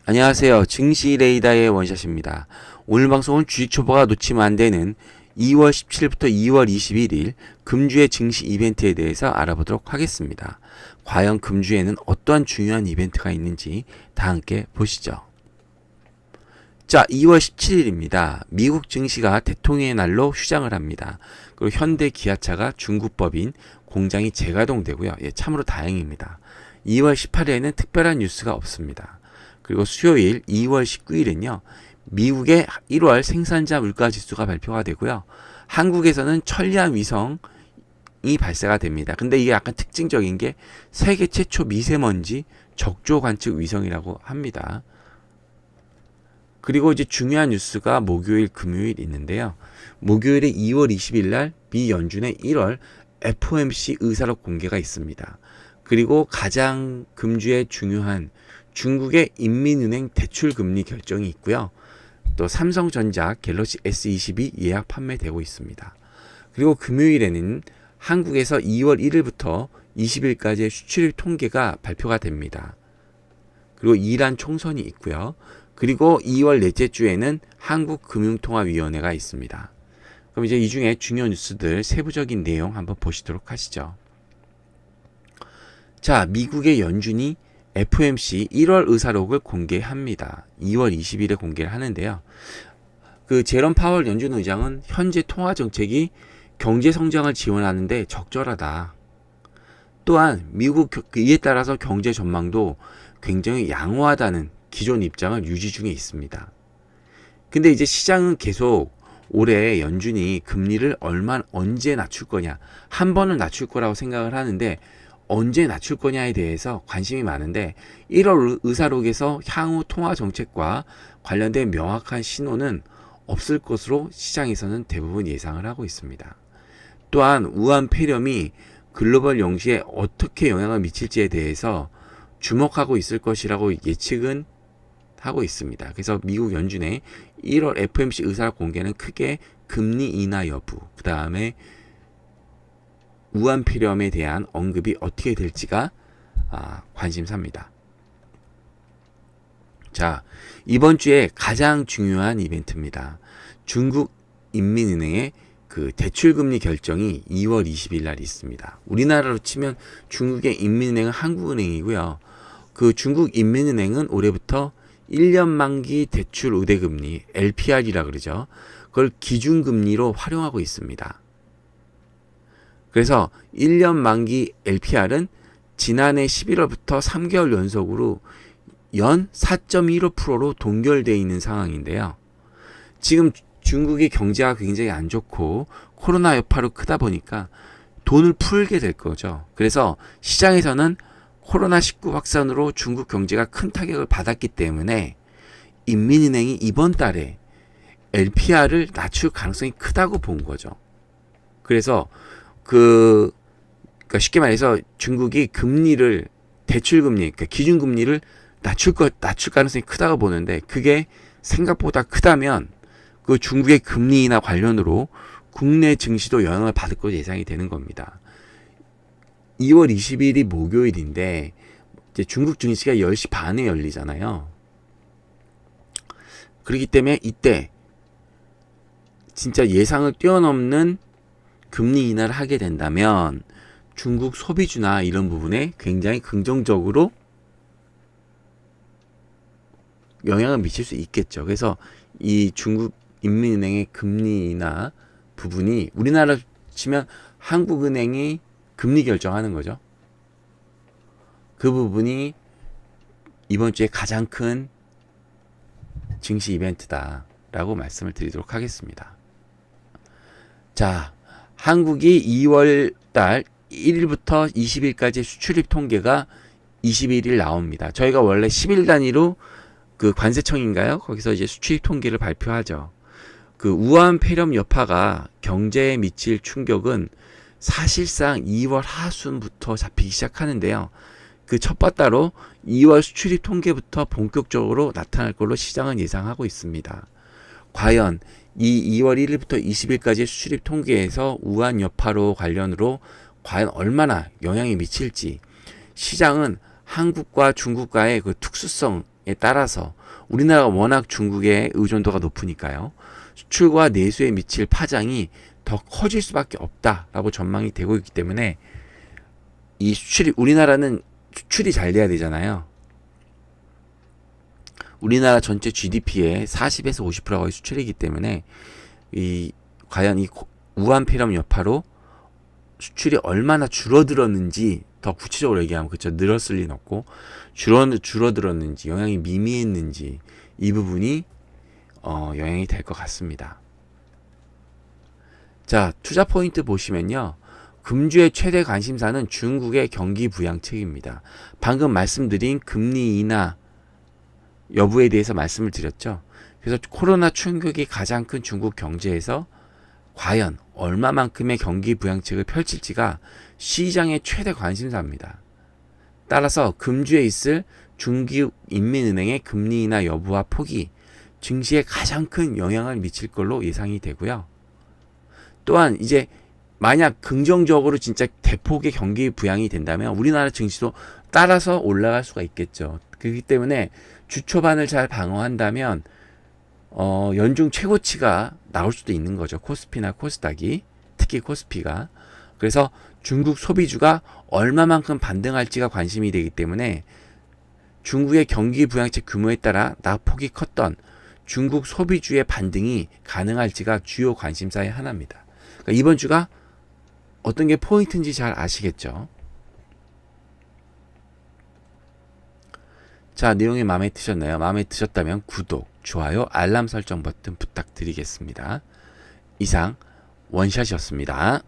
안녕하세요. 증시 레이더의 원샷입니다. 오늘 방송은 주식 초보가 놓치면 안 되는 2월 17일부터 2월 21일 금주의 증시 이벤트에 대해서 알아보도록 하겠습니다. 과연 금주에는 어떠한 중요한 이벤트가 있는지 다 함께 보시죠. 자, 2월 17일입니다. 미국 증시가 대통령의 날로 휴장을 합니다. 그리고 현대 기아차가 중국법인 공장이 재가동되고요. 참으로 다행입니다. 2월 18일에는 특별한 뉴스가 없습니다. 그리고 수요일 2월 19일은요. 미국의 1월 생산자 물가지수가 발표가 되고요. 한국에서는 천리안 위성이 발사가 됩니다. 근데 이게 약간 특징적인 게 세계 최초 미세먼지 적조 관측 위성이라고 합니다. 그리고 이제 중요한 뉴스가 목요일, 금요일 있는데요. 목요일에 2월 20일 날 미 연준의 1월 FOMC 의사록 공개가 있습니다. 그리고 가장 금주에 중요한 중국의 인민은행 대출금리 결정이 있고요. 또 삼성전자 갤럭시 S22 예약 판매되고 있습니다. 그리고 금요일에는 한국에서 2월 1일부터 20일까지의 수출입 통계가 발표가 됩니다. 그리고 이란 총선이 있고요. 그리고 2월 넷째 주에는 한국금융통화위원회가 있습니다. 그럼 이제 이 중에 중요한 뉴스들 세부적인 내용 한번 보시도록 하시죠. 자, 미국의 연준이 FOMC 1월 의사록을 공개합니다. 2월 20일에 공개를 하는데요. 그 제롬 파월 연준 의장은 현재 통화 정책이 경제 성장을 지원하는데 적절하다. 또한 미국 이에 따라서 경제 전망도 굉장히 양호하다는 기존 입장을 유지 중에 있습니다. 근데 이제 시장은 계속 올해 연준이 금리를 언제 낮출 거냐, 한 번은 낮출 거라고 생각을 하는데 언제 낮출 거냐에 대해서 관심이 많은데 1월 의사록에서 향후 통화 정책과 관련된 명확한 신호는 없을 것으로 시장에서는 대부분 예상을 하고 있습니다. 또한 우한 폐렴이 글로벌 영시에 어떻게 영향을 미칠지에 대해서 주목하고 있을 것이라고 예측은 하고 있습니다. 그래서 미국 연준의 1월 FOMC 의사록 공개는 크게 금리 인하 여부, 그 다음에 우한 폐렴에 대한 언급이 어떻게 될지가 관심사입니다. 자, 이번 주에 가장 중요한 이벤트입니다. 중국 인민은행의 그 대출금리 결정이 2월 20일 날 있습니다. 우리나라로 치면 중국의 인민은행은 한국은행이고요. 그 중국 인민은행은 올해부터 1년 만기 대출 우대금리 LPR이라 그러죠. 그걸 기준금리로 활용하고 있습니다. 그래서 1년 만기 LPR은 지난해 11월부터 3개월 연속으로 연 4.15%로 동결되어 있는 상황인데요. 지금 중국의 경제가 굉장히 안 좋고 코로나 여파로 크다 보니까 돈을 풀게 될 거죠. 그래서 시장에서는 코로나19 확산으로 중국 경제가 큰 타격을 받았기 때문에 인민은행이 이번 달에 LPR을 낮출 가능성이 크다고 본 거죠. 그래서 그러니까 쉽게 말해서 중국이 금리를 대출금리, 그러니까 기준금리를 낮출 가능성이 크다고 보는데 그게 생각보다 크다면 그 중국의 금리 인하 관련으로 국내 증시도 영향을 받을 것으로 예상이 되는 겁니다. 2월 20일이 목요일인데 이제 중국 증시가 10시 반에 열리잖아요. 그렇기 때문에 이때 진짜 예상을 뛰어넘는 금리 인하를 하게 된다면 중국 소비주나 이런 부분에 굉장히 긍정적으로 영향을 미칠 수 있겠죠. 그래서 이 중국 인민은행의 금리 인하 부분이 우리나라 치면 한국은행이 금리 결정하는 거죠. 그 부분이 이번 주에 가장 큰 증시 이벤트다라고 말씀을 드리도록 하겠습니다. 자, 한국이 2월 달 1일부터 20일까지 수출입 통계가 21일 나옵니다. 저희가 원래 10일 단위로 그 관세청인가요? 거기서 이제 수출입 통계를 발표하죠. 그 우한 폐렴 여파가 경제에 미칠 충격은 사실상 2월 하순부터 잡히기 시작하는데요. 그 첫바따로 2월 수출입 통계부터 본격적으로 나타날 걸로 시장은 예상하고 있습니다. 과연 이 2월 1일부터 20일까지의 수출입 통계에서 우한 여파로 관련으로 과연 얼마나 영향이 미칠지 시장은 한국과 중국과의 그 특수성 따라서 우리나라가 워낙 중국의 의존도가 높으니까요. 수출과 내수에 미칠 파장이 더 커질 수밖에 없다라고 전망이 되고 있기 때문에 이 수출이 우리나라는 수출이 잘 돼야 되잖아요. 우리나라 전체 GDP의 40에서 50%가 수출이기 때문에 과연 이 우한 폐렴 여파로 수출이 얼마나 줄어들었는지 더 구체적으로 얘기하면 그쵸 늘었을 리는 없고 줄어들었는지 영향이 미미했는지 이 부분이 영향이 될 것 같습니다. 자, 투자 포인트 보시면요. 금주의 최대 관심사는 중국의 경기 부양책입니다. 방금 말씀드린 금리 인하 여부에 대해서 말씀을 드렸죠. 그래서 코로나 충격이 가장 큰 중국 경제에서 과연 얼마만큼의 경기 부양책을 펼칠지가 시장의 최대 관심사입니다. 따라서 금주에 있을 중국 인민은행의 금리 인하 여부와 폭이 증시에 가장 큰 영향을 미칠 걸로 예상이 되고요. 또한 이제 만약 긍정적으로 진짜 대폭의 경기 부양이 된다면 우리나라 증시도 따라서 올라갈 수가 있겠죠. 그렇기 때문에 주 초반을 잘 방어한다면 연중 최고치가 나올 수도 있는 거죠. 코스피나 코스닥이, 특히 코스피가. 그래서 중국 소비주가 얼마만큼 반등할지가 관심이 되기 때문에 중국의 경기 부양책 규모에 따라 낙폭이 컸던 중국 소비주의 반등이 가능할지가 주요 관심사의 하나입니다. 그러니까 이번 주가 어떤 게 포인트인지 잘 아시겠죠? 자, 내용이 마음에 드셨나요? 마음에 드셨다면 구독, 좋아요, 알람 설정 버튼 부탁드리겠습니다. 이상 원샷이었습니다.